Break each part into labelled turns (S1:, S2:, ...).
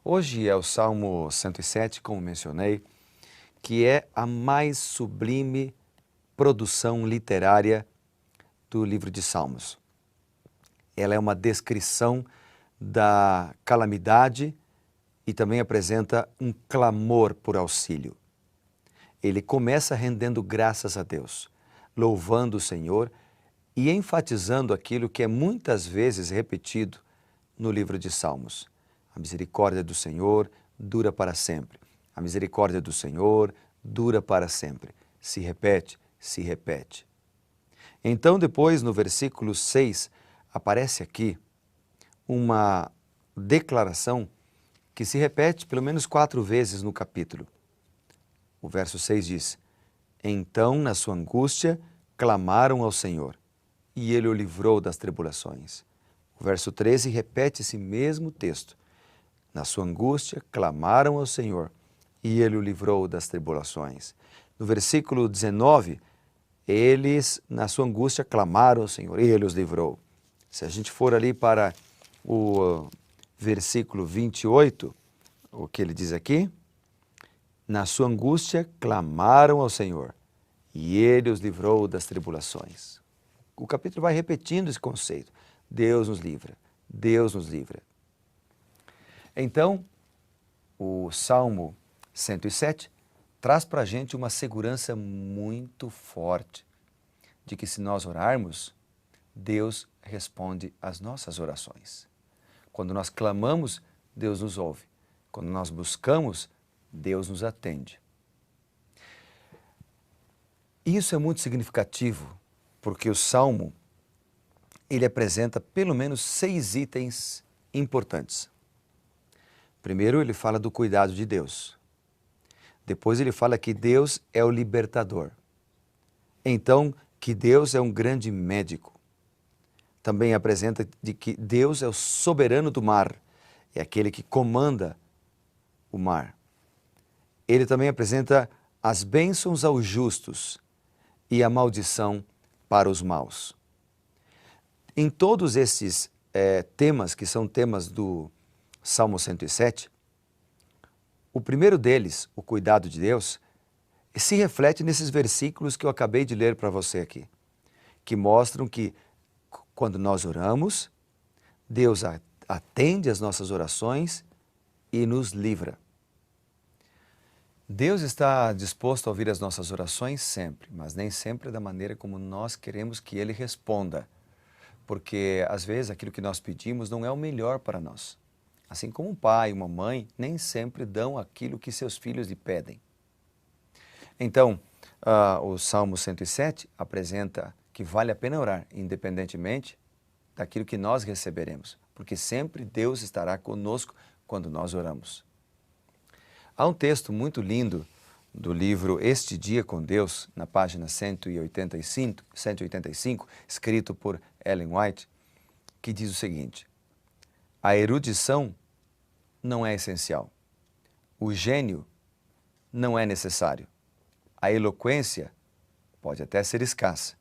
S1: Hoje é o Salmo 107, como mencionei, que é a mais sublime produção literária do livro de Salmos. Ela é uma descrição da calamidade e também apresenta um clamor por auxílio. Ele começa rendendo graças a Deus, louvando o Senhor e enfatizando aquilo que é muitas vezes repetido no livro de Salmos. A misericórdia do Senhor dura para sempre. A misericórdia do Senhor dura para sempre. Se repete, se repete. Então, depois, no versículo 6, aparece aqui uma declaração que se repete pelo menos 4 vezes no capítulo. O verso 6 diz: Então, na sua angústia, clamaram ao Senhor, e Ele o livrou das tribulações. O verso 13 repete esse mesmo texto. Na sua angústia, clamaram ao Senhor, e Ele o livrou das tribulações. No versículo 19, eles, na sua angústia, clamaram ao Senhor, e Ele os livrou. Se a gente for ali para o versículo 28, o que ele diz aqui? Na sua angústia, clamaram ao Senhor, e Ele os livrou das tribulações. O capítulo vai repetindo esse conceito. Deus nos livra, Deus nos livra. Então, o Salmo 107 traz para a gente uma segurança muito forte de que se nós orarmos, Deus responde às nossas orações. Quando nós clamamos, Deus nos ouve. Quando nós buscamos, Deus nos atende. Isso é muito significativo, porque o Salmo, ele apresenta pelo menos 6 itens importantes. Primeiro, ele fala do cuidado de Deus. Depois, ele fala que Deus é o libertador. Então, que Deus é um grande médico. Também apresenta de que Deus é o soberano do mar, é aquele que comanda o mar. Ele também apresenta as bênçãos aos justos e a maldição para os maus. Em todos esses temas, que são temas do Salmo 107, o primeiro deles, o cuidado de Deus, se reflete nesses versículos que eu acabei de ler para você aqui, que mostram que quando nós oramos, Deus atende às nossas orações e nos livra. Deus está disposto a ouvir as nossas orações sempre, mas nem sempre da maneira como nós queremos que Ele responda, porque às vezes aquilo que nós pedimos não é o melhor para nós. Assim como um pai e uma mãe nem sempre dão aquilo que seus filhos lhe pedem. Então, o Salmo 107 apresenta que vale a pena orar, independentemente daquilo que nós receberemos, porque sempre Deus estará conosco quando nós oramos. Há um texto muito lindo do livro Este Dia com Deus, na página 185, escrito por Ellen White, que diz o seguinte: a erudição não é essencial, o gênio não é necessário, a eloquência pode até ser escassa,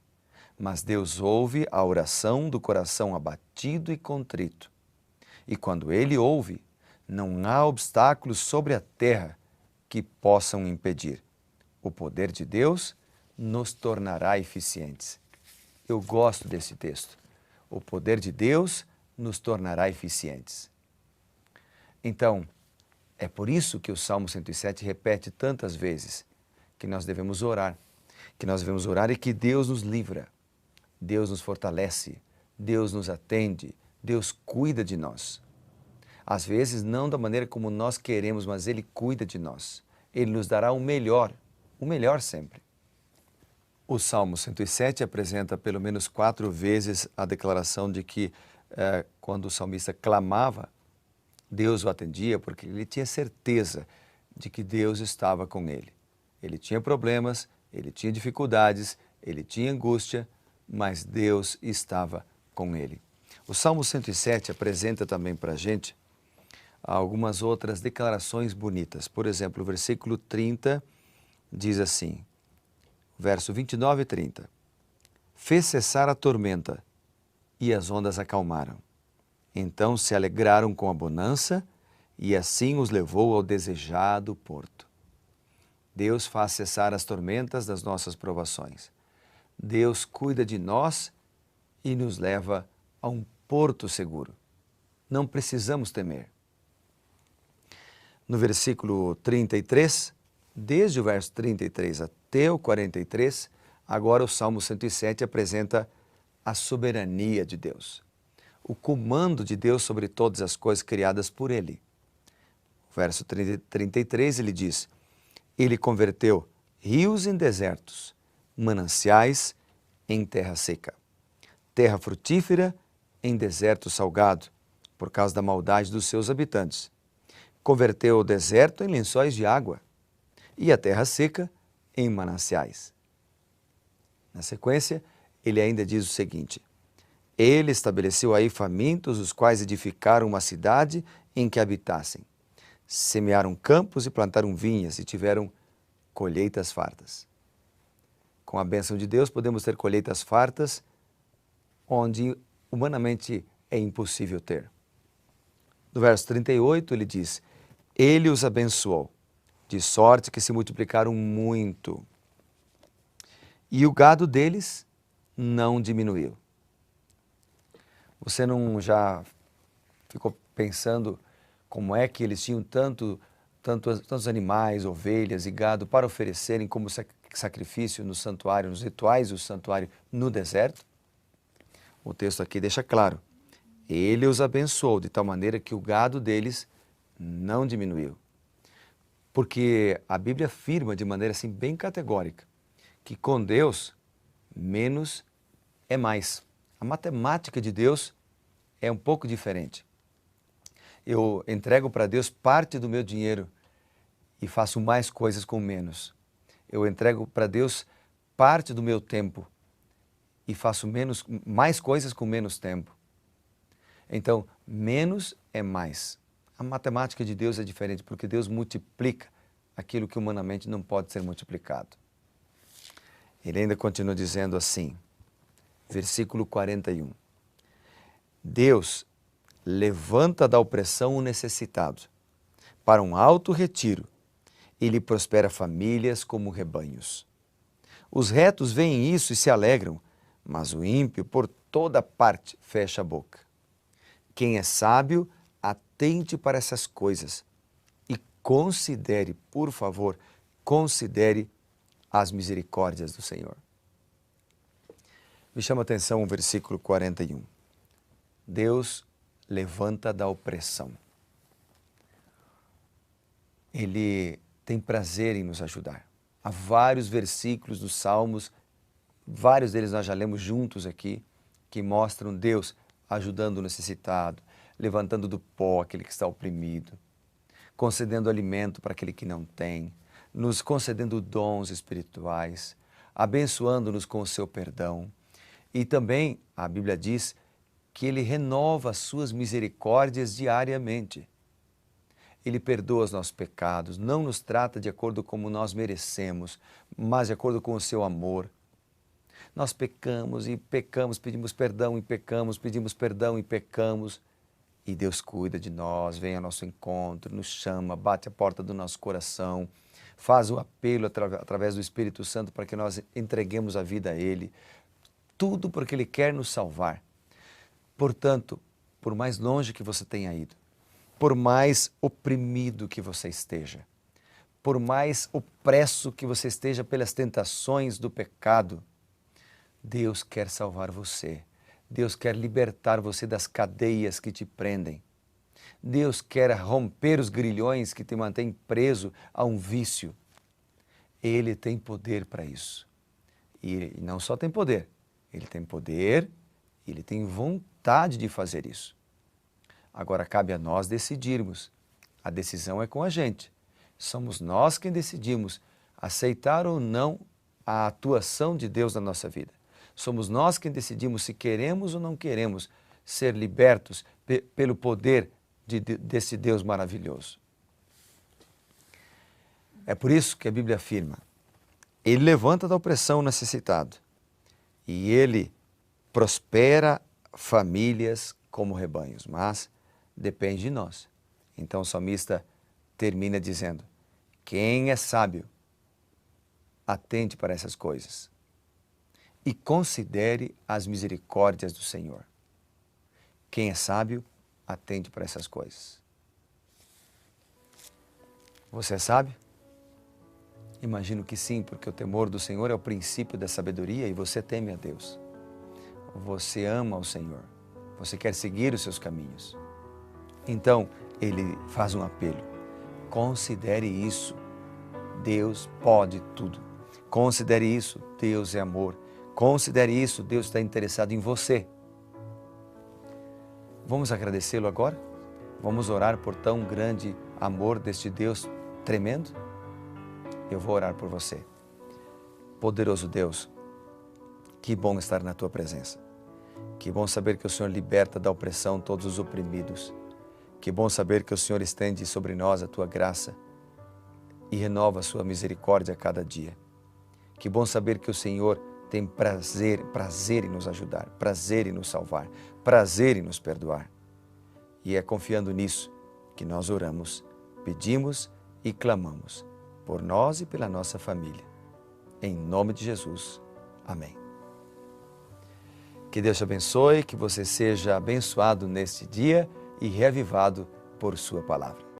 S1: mas Deus ouve a oração do coração abatido e contrito. E quando Ele ouve, não há obstáculos sobre a terra que possam impedir. O poder de Deus nos tornará eficientes. Eu gosto desse texto. O poder de Deus nos tornará eficientes. Então, é por isso que o Salmo 107 repete tantas vezes que nós devemos orar. Que nós devemos orar e que Deus nos livra. Deus nos fortalece. Deus nos atende. Deus cuida de nós. Às vezes, não da maneira como nós queremos, mas Ele cuida de nós. Ele nos dará o melhor sempre. O Salmo 107 apresenta pelo menos 4 vezes a declaração de que quando o salmista clamava, Deus o atendia, porque ele tinha certeza de que Deus estava com ele. Ele tinha problemas, ele tinha dificuldades, ele tinha angústia, mas Deus estava com ele. O Salmo 107 apresenta também para a gente algumas outras declarações bonitas. Por exemplo, o versículo 30 diz assim, verso 29 e 30. Fez cessar a tormenta e as ondas acalmaram. Então se alegraram com a bonança e assim os levou ao desejado porto. Deus faz cessar as tormentas das nossas provações. Deus cuida de nós e nos leva a um porto seguro. Não precisamos temer. No versículo 33, desde o verso 33 até o 43, agora o Salmo 107 apresenta a soberania de Deus, o comando de Deus sobre todas as coisas criadas por Ele. O verso 33 ele diz: Ele converteu rios em desertos, mananciais em terra seca, terra frutífera em deserto salgado, por causa da maldade dos seus habitantes. Converteu o deserto em lençóis de água e a terra seca em mananciais. Na sequência, ele ainda diz o seguinte: Ele estabeleceu aí famintos, os quais edificaram uma cidade em que habitassem. Semearam campos e plantaram vinhas e tiveram colheitas fartas. Com a bênção de Deus, podemos ter colheitas fartas onde humanamente é impossível ter. No verso 38, ele diz: Ele os abençoou, de sorte que se multiplicaram muito, e o gado deles não diminuiu. Você não já ficou pensando como é que eles tinham tantos animais, ovelhas e gado para oferecerem como sacrifício no santuário, nos rituais do santuário no deserto? O texto aqui deixa claro: Ele os abençoou de tal maneira que o gado deles não diminuiu. Porque a Bíblia afirma de maneira assim bem categórica que com Deus menos é mais. A matemática de Deus é um pouco diferente. Eu entrego para Deus parte do meu dinheiro e faço mais coisas com menos. Eu entrego para Deus parte do meu tempo e faço mais coisas com menos tempo. Então, menos é mais. A matemática de Deus é diferente, porque Deus multiplica aquilo que humanamente não pode ser multiplicado. Ele ainda continua dizendo assim, versículo 41. Deus levanta da opressão o necessitado para um alto retiro. Ele prospera famílias como rebanhos. Os retos veem isso e se alegram, mas o ímpio por toda parte fecha a boca. Quem é sábio, atente para essas coisas e considere, por favor, considere as misericórdias do Senhor. Me chama a atenção o versículo 41. Deus levanta da opressão. Ele tem prazer em nos ajudar. Há vários versículos dos Salmos, vários deles nós já lemos juntos aqui, que mostram Deus ajudando o necessitado, levantando do pó aquele que está oprimido, concedendo alimento para aquele que não tem, nos concedendo dons espirituais, abençoando-nos com o seu perdão. E também a Bíblia diz que Ele renova as suas misericórdias diariamente. Ele perdoa os nossos pecados, não nos trata de acordo como nós merecemos, mas de acordo com o seu amor. Nós pecamos e pecamos, pedimos perdão e pecamos, pedimos perdão e pecamos. E Deus cuida de nós, vem ao nosso encontro, nos chama, bate a porta do nosso coração, faz o apelo através do Espírito Santo para que nós entreguemos a vida a Ele. Tudo porque Ele quer nos salvar. Portanto, por mais longe que você tenha ido, por mais oprimido que você esteja, por mais opresso que você esteja pelas tentações do pecado, Deus quer salvar você. Deus quer libertar você das cadeias que te prendem. Deus quer romper os grilhões que te mantêm preso a um vício. Ele tem poder para isso. E não só tem poder, Ele tem poder, Ele tem vontade de fazer isso. Agora cabe a nós decidirmos. A decisão é com a gente. Somos nós quem decidimos aceitar ou não a atuação de Deus na nossa vida. Somos nós quem decidimos se queremos ou não queremos ser libertos pelo poder desse Deus maravilhoso. É por isso que a Bíblia afirma: Ele levanta da opressão o necessitado e Ele prospera famílias como rebanhos, mas depende de nós. Então o salmista termina dizendo: quem é sábio, atente para essas coisas e considere as misericórdias do Senhor. Quem é sábio, atente para essas coisas. Você é sábio? Imagino que sim, porque o temor do Senhor é o princípio da sabedoria e você teme a Deus. Você ama o Senhor. Você quer seguir os seus caminhos. Então, ele faz um apelo. Considere isso. Deus pode tudo. Considere isso. Deus é amor. Considere isso. Deus está interessado em você. Vamos agradecê-lo agora? Vamos orar por tão grande amor deste Deus tremendo? Eu vou orar por você. Poderoso Deus, que bom estar na Tua presença. Que bom saber que o Senhor liberta da opressão todos os oprimidos. Que bom saber que o Senhor estende sobre nós a Tua graça e renova a Sua misericórdia a cada dia. Que bom saber que o Senhor tem prazer em nos ajudar, prazer em nos salvar, prazer em nos perdoar. E é confiando nisso que nós oramos, pedimos e clamamos por nós e pela nossa família. Em nome de Jesus. Amém. Que Deus te abençoe, que você seja abençoado neste dia e reavivado por sua palavra.